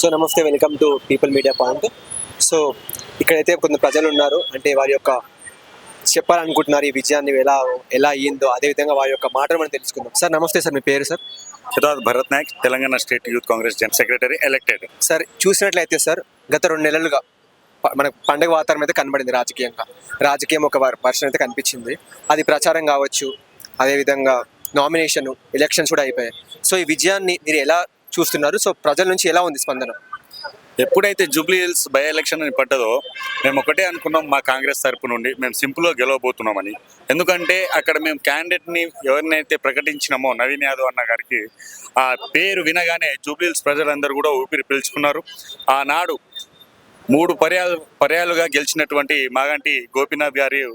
So నమస్తే, welcome to people media point. So ఇక్కడైతే కొంత ప్రజలు ఉన్నారు, అంటే వారి యొక్క చెప్పాలనుకుంటున్నారు ఈ విజయాన్ని ఎలా ఎలా అయ్యిందో, అదేవిధంగా వారి యొక్క మాటలు మనం తెలుసుకుందాం. సార్ నమస్తే సార్, మీ పేరు sir? Siddharth Bharat Nayak, Telangana state youth Congress general secretary elected. Sir చూసినట్లయితే సార్, గత 2 నెలలుగా మన పండుగ వాతావరణం అయితే కనబడింది. రాజకీయం ఒక వర్షన్ అయితే కనిపించింది. అది ప్రచారం కావచ్చు, అదేవిధంగా నామినేషన్, ఎలక్షన్స్ కూడా అయిపోయాయి. సో ఈ విజయాన్ని మీరు ఎలా చూస్తున్నారు? సో ప్రజల నుంచి ఎలా ఉంది స్పందన? ఎప్పుడైతే జూబ్లీ హిల్స్ బై ఎలక్షన్ అని పడ్డదో మేము ఒకటే అనుకున్నాం, మా కాంగ్రెస్ తరపు నుండి మేము సింపుల్గా గెలవబోతున్నామని. ఎందుకంటే అక్కడ మేము క్యాండిడేట్ని ఎవరినైతే ప్రకటించినామో నవీన్ యాదవ్ అన్న గారికి, ఆ పేరు వినగానే జూబ్లీ హిల్స్ ప్రజలందరూ కూడా ఊపిరి పీల్చుకున్నారు. ఆనాడు 3 పర్యాలుగా గెలిచినటువంటి మాగంటి గోపీనాథ్ గారు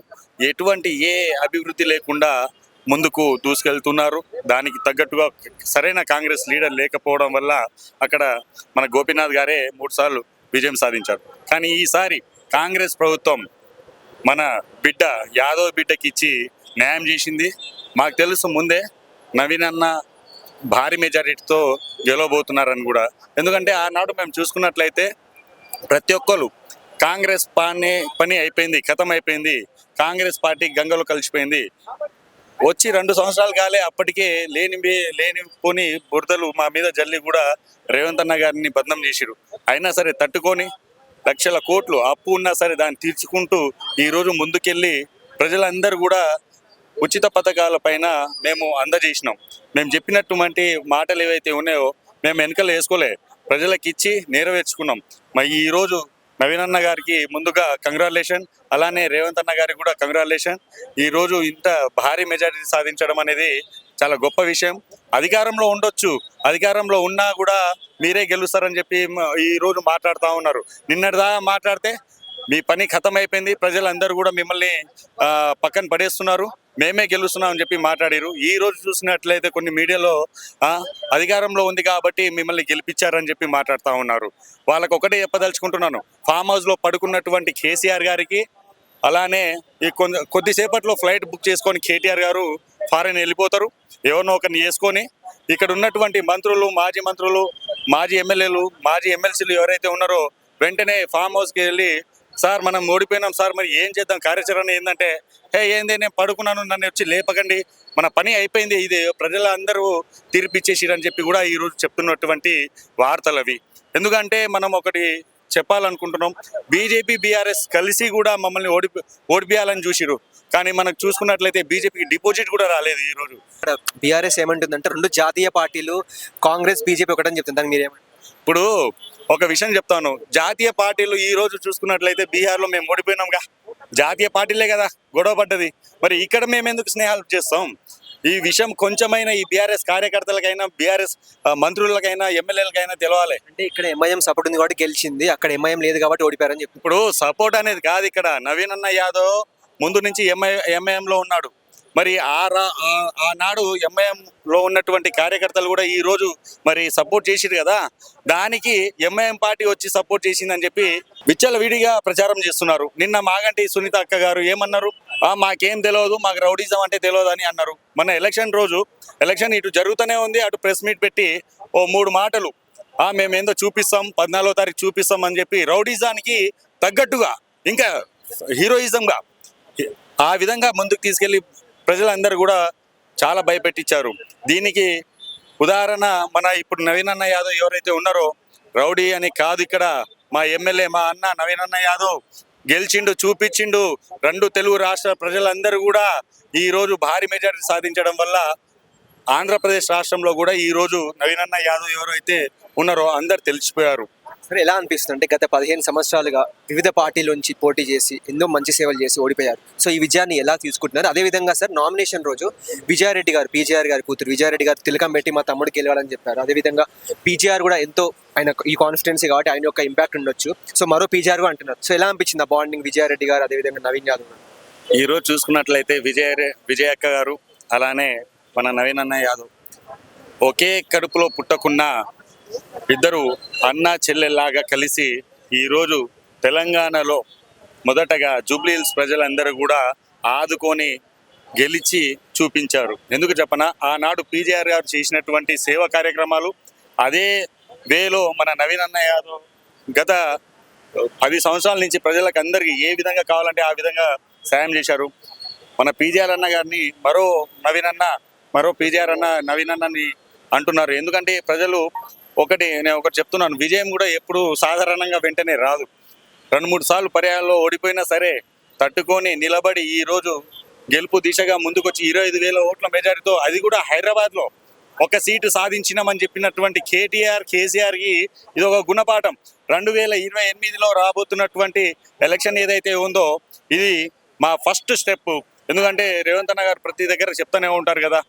ఎటువంటి ఏ అభివృద్ధి లేకుండా ముందుకు దూసుకెళ్తున్నారు. దానికి తగ్గట్టుగా సరైన కాంగ్రెస్ లీడర్ లేకపోవడం వల్ల అక్కడ మన గోపీనాథ్ గారే 3 సార్లు విజయం సాధించారు. కానీ ఈసారి కాంగ్రెస్ ప్రభుత్వం మన బిడ్డ యాదవ్ బిడ్డకి ఇచ్చి న్యాయం చేసింది. మాకు తెలుసు ముందే నవీన్ అన్న భారీ మెజారిటీతో గెలవబోతున్నారని కూడా. ఎందుకంటే ఆనాడు మేము చూసుకున్నట్లయితే ప్రతి ఒక్కరు కాంగ్రెస్ పని అయిపోయింది, ఖతం అయిపోయింది, కాంగ్రెస్ పార్టీ గంగలో కలిసిపోయింది. వచ్చి 2 సంవత్సరాలు కాలే, అప్పటికే లేనిపోని బురదలు మా మీద జల్లి కూడా రేవంత్ అన్న గారిని బదనం చేసిరు. అయినా సరే తట్టుకొని లక్షల కోట్లు అప్పు ఉన్నా సరే దాన్ని తీర్చుకుంటూ ఈరోజు ముందుకెళ్ళి ప్రజలందరూ కూడా ఉచిత పథకాల పైన మేము అందజేసినాం. మేము చెప్పినటువంటి మాటలు ఏవైతే ఉన్నాయో మేము వెనకలు వేసుకోలే, ప్రజలకు ఇచ్చి నెరవేర్చుకున్నాం. మరి ఈరోజు నవీన్ అన్న గారికి ముందుగా కంగ్రాచులేషన్, అలానే రేవంత్ అన్న గారికి కూడా కంగ్రాచులేషన్. ఈరోజు ఇంత భారీ మెజారిటీ సాధించడం అనేది చాలా గొప్ప విషయం. అధికారంలో ఉండొచ్చు, అధికారంలో ఉన్నా కూడా మీరే గెలుస్తారని చెప్పి ఈరోజు మాట్లాడుతూ ఉన్నారు. నిన్నటిదా మాట్లాడితే మీ పని ఖతం అయిపోయింది, ప్రజలందరూ కూడా మిమ్మల్ని పక్కన పడేస్తున్నారు, మేమే గెలుస్తున్నాం అని చెప్పి మాట్లాడారు. ఈ రోజు చూసినట్లయితే కొన్ని మీడియాలో అధికారంలో ఉంది కాబట్టి మిమ్మల్ని గెలిపించారని చెప్పి మాట్లాడుతూ ఉన్నారు. వాళ్ళకు ఒకటే చెప్పదలుచుకుంటున్నాను, ఫామ్ హౌస్లో పడుకున్నటువంటి కేసీఆర్ గారికి, అలానే ఈ కొద్దిసేపట్లో ఫ్లైట్ బుక్ చేసుకొని కేటీఆర్ గారు ఫారెన్ వెళ్ళిపోతారు. ఎవరినో ఒకరిని వేసుకొని ఇక్కడ ఉన్నటువంటి మంత్రులు, మాజీ ఎమ్మెల్యేలు, మాజీ ఎమ్మెల్సీలు ఎవరైతే ఉన్నారో వెంటనే ఫామ్ హౌస్కి వెళ్ళి, సార్ మనం ఓడిపోయినాం సార్, మరి ఏం చేద్దాం, కార్యాచరణ ఏంటంటే, ఏంది నేను పడుకున్నాను, నన్ను వచ్చి లేపకండి, మన పని అయిపోయింది, ఇది ప్రజలందరూ తీర్పిచ్చేసిరని చెప్పి కూడా ఈరోజు చెప్తున్నటువంటి వార్తలు అవి. ఎందుకంటే మనం ఒకటి చెప్పాలనుకుంటున్నాం, బీజేపీ బీఆర్ఎస్ కలిసి కూడా మమ్మల్ని ఓడిపియాలని చూసిరు. కానీ మనకు చూసుకున్నట్లయితే బీజేపీకి డిపాజిట్ కూడా రాలేదు. ఈరోజు బీఆర్ఎస్ ఏమంటుందంటే 2 జాతీయ పార్టీలు కాంగ్రెస్ బీజేపీ ఒకటని చెప్తుంది. దానికి మీరేమంటారు? ఇప్పుడు ఒక విషయం చెప్తాను, జాతీయ పార్టీలు ఈ రోజు చూసుకున్నట్లయితే బీహార్లో మేము ఓడిపోయినాంగా, జాతీయ పార్టీలే కదా గొడవ పడ్డది. మరి ఇక్కడ మేము ఎందుకు స్నేహాలు చేస్తాం? ఈ విషయం కొంచెమైనా ఈ బీఆర్ఎస్ కార్యకర్తలకైనా, బీఆర్ఎస్ మంత్రులకైనా, ఎమ్మెల్యేలకైనా తెలవాలి. అంటే ఇక్కడ ఎంఐఎం సపోర్ట్ ఉంది కాబట్టి గెలిచింది, అక్కడ ఎంఐఎం లేదు కాబట్టి ఓడిపోయారని చెప్పి. ఇప్పుడు సపోర్ట్ అనేది కాదు, ఇక్కడ నవీన్ అన్న యాదవ్ ముందు నుంచి ఎంఐఎంలో ఉన్నాడు. మరి ఆనాడు ఎంఐఎంలో ఉన్నటువంటి కార్యకర్తలు కూడా ఈ రోజు మరి సపోర్ట్ చేసిరు కదా, దానికి ఎంఐఎం పార్టీ వచ్చి సపోర్ట్ చేసిందని చెప్పి విచ్చలవిడిగా ప్రచారం చేస్తున్నారు. నిన్న మాగంటి సునీత అక్క గారు ఏమన్నారు, మాకేం తెలియదు, మాకు రౌడీజం అంటే తెలియదు అని అన్నారు. మన ఎలక్షన్ ఇటు జరుగుతూనే ఉంది, అటు ప్రెస్ మీట్ పెట్టి 3 మాటలు, మేమేందో చూపిస్తాం, 14వ తారీఖు చూపిస్తాం అని చెప్పి రౌడీజానికి తగ్గట్టుగా, ఇంకా హీరోయిజంగా ఆ విధంగా ముందుకు తీసుకెళ్లి ప్రజలందరూ కూడా చాలా భయపెట్టించారు. దీనికి ఉదాహరణ మన ఇప్పుడు నవీన్ అన్న యాదవ్ ఎవరైతే ఉన్నారో, రౌడీ అని కాదు, ఇక్కడ మా ఎమ్మెల్యే, మా అన్న నవీన్ అన్న యాదవ్ గెలిచిండు, చూపించిండు. 2 తెలుగు రాష్ట్ర ప్రజలందరూ కూడా ఈరోజు భారీ మెజారిటీ సాధించడం వల్ల ఆంధ్రప్రదేశ్ రాష్ట్రంలో కూడా ఈరోజు నవీన్ అన్న యాదవ్ ఎవరైతే ఉన్నారో అందరు తెలిసిపోయారు. సరే, ఎలా అనిపిస్తుంది అంటే గత 15 సంవత్సరాలుగా వివిధ పార్టీల నుంచి పోటీ చేసి ఎన్నో మంచి సేవలు చేసి ఓడిపోయారు. సో ఈ విజయాన్ని ఎలా తీసుకుంటున్నారు? అదేవిధంగా సార్, నామినేషన్ రోజు విజయారెడ్డి గారు, పీజీఆర్ గారి కూతురు విజయారెడ్డి గారు తిలకం పెట్టి మా తమ్ముడికి గెలవాలని చెప్పారు. అదేవిధంగా పీజీఆర్ కూడా ఎంతో ఆయన ఈ కాన్స్టిట్యున్సీ కాబట్టి ఆయన యొక్క ఇంపాక్ట్ ఉండొచ్చు. సో మరో పీజీఆర్ కూడా అంటున్నారు. సో ఎలా అనిపించింది ఆ బాండింగ్ విజయారెడ్డి గారు అదేవిధంగా నవీన్ యాదవ్? ఈరోజు చూసుకున్నట్లయితే విజయక్క గారు, అలానే మన నవీన్ అన్న యాదవ్ ఒకే కడుపులో పుట్టకున్నా ఇద్దరు అన్నా చెల్లెల్లాగా కలిసి ఈరోజు తెలంగాణలో మొదటగా జూబ్లీ హిల్స్ ప్రజలందరూ కూడా ఆదుకొని గెలిచి చూపించారు. ఎందుకు చెప్పనా, ఆనాడు పీజీఆర్ గారు చేసినటువంటి సేవా కార్యక్రమాలు అదే వేలో మన నవీన్ అన్న యాదవ్ గత 10 సంవత్సరాల నుంచి ప్రజలకు అందరికీ ఏ విధంగా కావాలంటే ఆ విధంగా సాయం చేశారు. మన పీజీఆర్ అన్న గారిని మరో పీజీఆర్ అన్న నవీన్ అన్నని అంటున్నారు. ఎందుకంటే ప్రజలు నేను ఒకటి చెప్తున్నాను, విజయం కూడా ఎప్పుడు సాధారణంగా వెంటనే రాదు. 2-3 సార్లు పర్యాయాల్లో ఓడిపోయినా సరే తట్టుకొని నిలబడి ఈ రోజు గెలుపు దిశగా ముందుకొచ్చి 25,000 ఓట్ల మెజారిటీతో, అది కూడా హైదరాబాద్లో ఒక సీటు సాధించినామని చెప్పినటువంటి కేసీఆర్కి ఇది ఒక గుణపాఠం. 2028లో రాబోతున్నటువంటి ఎలక్షన్ ఏదైతే ఉందో ఇది మా ఫస్ట్ స్టెప్. ఎందుకంటే రేవంత్ అన్న గారు ప్రతి దగ్గర చెప్తూనే ఉంటారు కదా,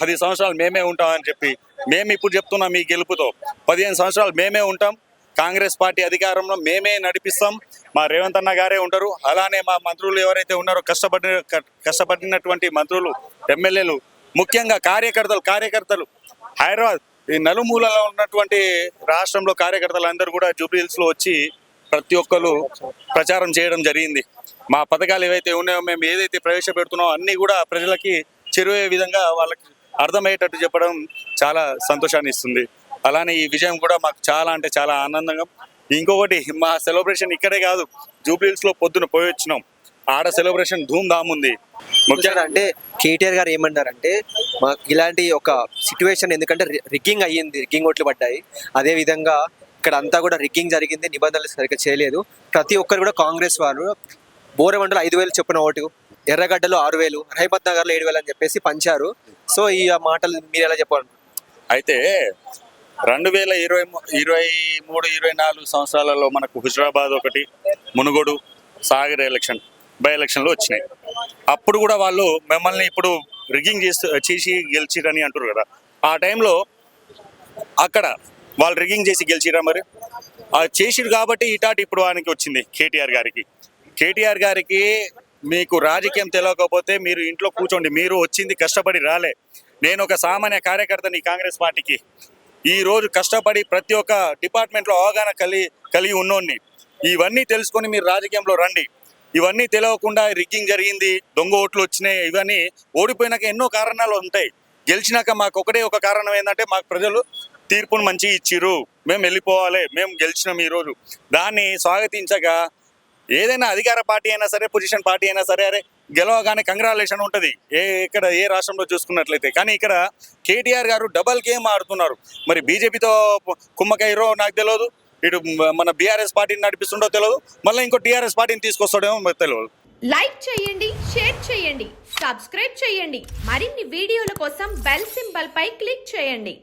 10 సంవత్సరాలు మేమే ఉంటామని చెప్పి. మేము ఇప్పుడు చెప్తున్నాం, ఈ గెలుపుతో 15 సంవత్సరాలు మేమే ఉంటాం, కాంగ్రెస్ పార్టీ అధికారంలో మేమే నడిపిస్తాం, మా రేవంత్ అన్న గారే ఉంటారు. అలానే మా మంత్రులు ఎవరైతే ఉన్నారో కష్టపడినటువంటి మంత్రులు, ఎమ్మెల్యేలు, ముఖ్యంగా కార్యకర్తలు హైదరాబాద్ ఈ నలుమూలలో ఉన్నటువంటి రాష్ట్రంలో కార్యకర్తలు అందరూ కూడా జూబ్లీ హిల్స్లో వచ్చి ప్రతి ఒక్కరు ప్రచారం చేయడం జరిగింది. మా పథకాలు ఏవైతే ఉన్నాయో, మేము ఏదైతే ప్రవేశపెడుతున్నామో అన్నీ కూడా ప్రజలకి చేరువే విధంగా వాళ్ళకి అర్థమయ్యేటట్టు చెప్పడం చాలా సంతోషాన్ని ఇస్తుంది. అలానే ఈ విజయం కూడా మాకు చాలా అంటే చాలా ఆనందంగా. ఇంకొకటి, మా సెలబ్రేషన్ ఇక్కడే కాదు, జూబ్లీ హిల్స్లో పొద్దున పోయి వచ్చినాం. ఆడ సెలబ్రేషన్ ధూమ్ ధామ్ ఉంది. ముఖ్యంగా అంటే కేటీఆర్ గారు ఏమన్నారంటే, మాకు ఇలాంటి ఒక సిచ్యువేషన్, ఎందుకంటే రిగ్గింగ్ ఓట్లు పడ్డాయి, అదే విధంగా ఇక్కడ అంతా కూడా రిగ్గింగ్ జరిగింది, నిబంధనలు సరిగ్గా చేయలేదు. ప్రతి ఒక్కరు కూడా కాంగ్రెస్ వారు బోరమండలో 5,000 చొప్పున ఓటు, ఎర్రగడ్డలో 6,000, రహమత్ నగర్లో 7,000 అని చెప్పేసి పంచారు. సో ఈ మాటలు మీరు ఎలా చెప్పాలి? అయితే 2023-24 సంవత్సరాలలో మనకు హుజరాబాద్ ఒకటి, మునుగోడు, సాగర్ బై ఎలక్షన్లు వచ్చినాయి. అప్పుడు కూడా వాళ్ళు మిమ్మల్ని ఇప్పుడు రిగ్గింగ్ చేసి గెలిచిరని అంటారు కదా. ఆ టైంలో అక్కడ వాళ్ళు రిగ్గింగ్ చేసి గెలిచిరా? మరి చేసిరు కాబట్టి ఇప్పుడు ఆయనకి వచ్చింది కేటీఆర్ గారికి మీకు రాజకీయం తెలియకపోతే మీరు ఇంట్లో కూర్చోండి. మీరు వచ్చింది కష్టపడి రాలే. నేను ఒక సామాన్య కార్యకర్తని కాంగ్రెస్ పార్టీకి. ఈ రోజు కష్టపడి ప్రతి ఒక్క డిపార్ట్మెంట్లో అవగాహన కలిగి ఉన్నోడిని. ఇవన్నీ తెలుసుకొని మీరు రాజకీయంలో రండి. ఇవన్నీ తెలియకుండా రిగ్గింగ్ జరిగింది, దొంగ ఓట్లు వచ్చినాయి, ఇవన్నీ ఓడిపోయినాక ఎన్నో కారణాలు ఉంటాయి. గెలిచినాక మాకు ఒక కారణం ఏంటంటే, మాకు ప్రజలు తీర్పును మంచిగా ఇచ్చిర్రు, మేము వెళ్ళిపోవాలి, మేము గెలిచినాం ఈరోజు. దాన్ని స్వాగతించక ఏదైనా అధికార పార్టీ అయినా సరే, పొజిషన్ పార్టీ అయినా సరే, అరే గెలవగానే కంగ్రాచులేషన్ ఉంటుంది ఇక్కడ ఏ రాష్ట్రంలో చూసుకున్నట్లయితే. కానీ ఇక్కడ కేటీఆర్ గారు డబల్ గేమ్ ఆడుతున్నారు. మరి బీజేపీతో కుమ్మకయ్యరో నాకు తెలియదు, ఇటు మన బీఆర్ఎస్ పార్టీని నడిపిస్తుండో తెలియదు, మళ్ళీ ఇంకో టీఆర్ఎస్ పార్టీని తీసుకొస్తాడేమో తెలియదు. లైక్ చేయండి, షేర్ చేయండి, సబ్స్క్రైబ్ చేయండి. మరిన్ని వీడియోల కోసం బెల్ సింబల్ పై క్లిక్ చేయండి.